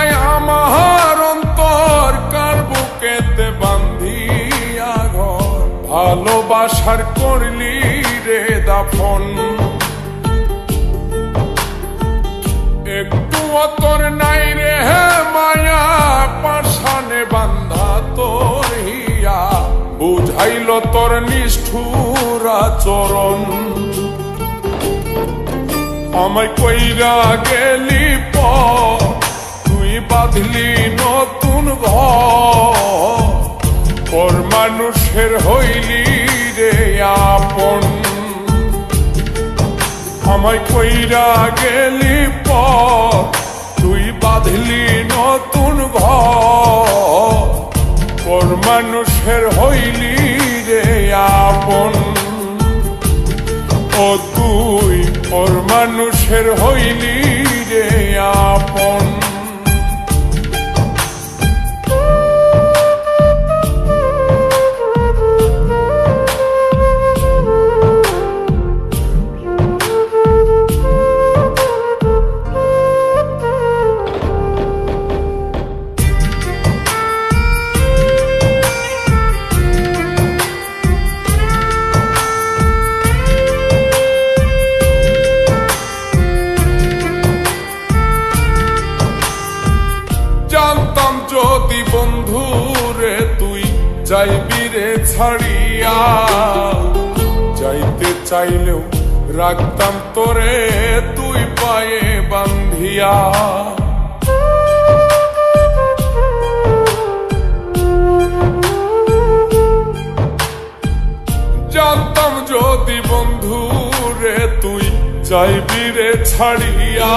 দিয়ায় আমার অন্তর কার বুকেতে বান্ধিয়া ঘর, ভালোবাসার করলি রে দাফন। একটু তোর নাই রে মায়া, পাশানে বান্ধা তোর হিয়া, বুঝাইল তোর নিষ্ঠুর আচরণ। আমায় কইরা গেলি পর, তুই বাঁধলি নতুন ঘর, পর মানুষের হইলি রে আপন। আমায় কইরা গেলি পর, তুই বাঁধলি নতুন ঘর, পর মানুষের হইলি রে আপন। ও তুই পর মানুষের হইলি রে আপন। জানতাম যদি বন্ধু রে তুই যাইবি রে ছাড়িয়া, যাইতে চাইলেও রাখতাম তোরে তুই পায়ে বান্ধিয়া। জানতাম যদি বন্ধু রে তুই যাইবি রে ছাড়িয়া,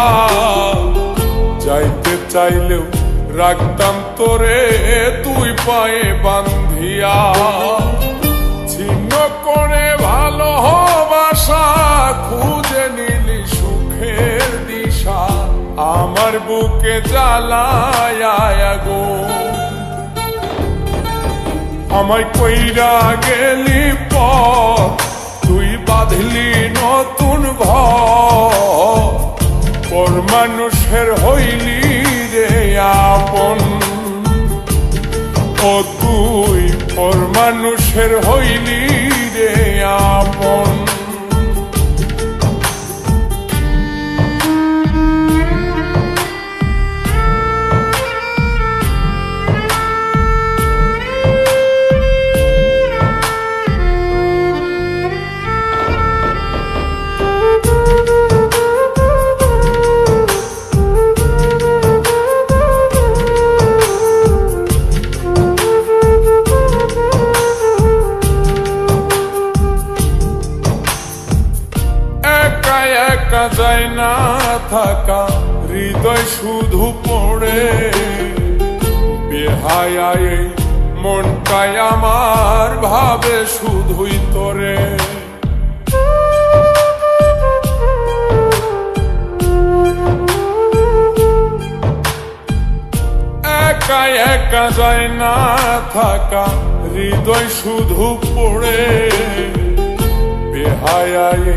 যাইতে চাইলেও রাখতাম তোরে তুই পায়ে বান্ধিয়া। ছিন্ন করে ভালোবাসা খুঁজে নিলি সুখের দিশা, আমার বুকে জ্বালায় আগুন। আমায় কইরা গেলি পর, তুই বাঁধলি নতুন ঘর, পর মানুষের হইলি রে আপন। ও তুই পর মানুষের হইলি রে আপন। একা যায় না থাকা, হৃদয় শুধু পড়ে বেহায়ায়, মনটাই আমার ভাবে শুধুই তোরে। একা একা যায় না থাকা, হৃদয় শুধু পড়ে বেহায়ায়,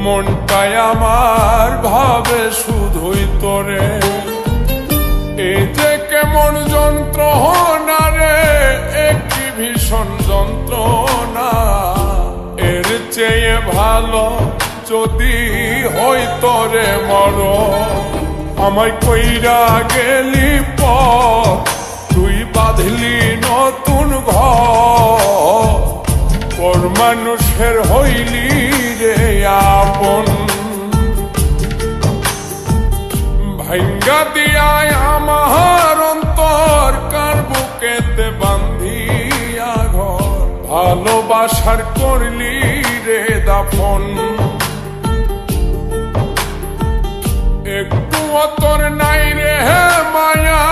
মনটাই আমার ভাবে শুধুই তোরে। এই যে কেমন যন্ত্রণা রে, একটি ভীষণ যন্ত্রণা, এর চেয়ে ভালো যদি হইতো রে মরণ। আমায় কইরা গেলি পর, তুই বাঁধলি নতুন ঘর, পর মানুষের হইলি রে আপন। ভাঙ্গা দিয়ায় আমার অন্তর কার বুকেতে বান্ধিয়া ঘর, ভালোবাসার করলি রে দাফন। একটু তোর নাই রে মায়া,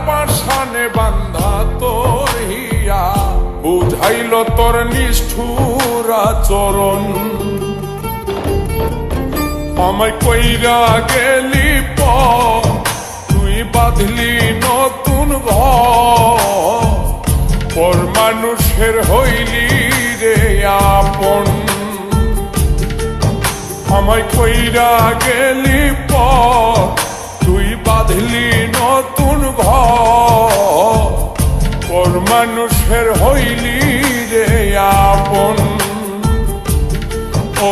পাশানে বান্ধা তোর হিয়া, বুঝাইল তোর নিষ্ঠুর আচরণ। আমায় কইরা গেলি পর, তুই বাঁধলি নতুন ঘর, পর মানুষের হইলি রে আপন। আমায় কইরা গেলি পর, তুই বাঁধলি নতুন ঘর, পর মানুষের হইলি রে আপন। ও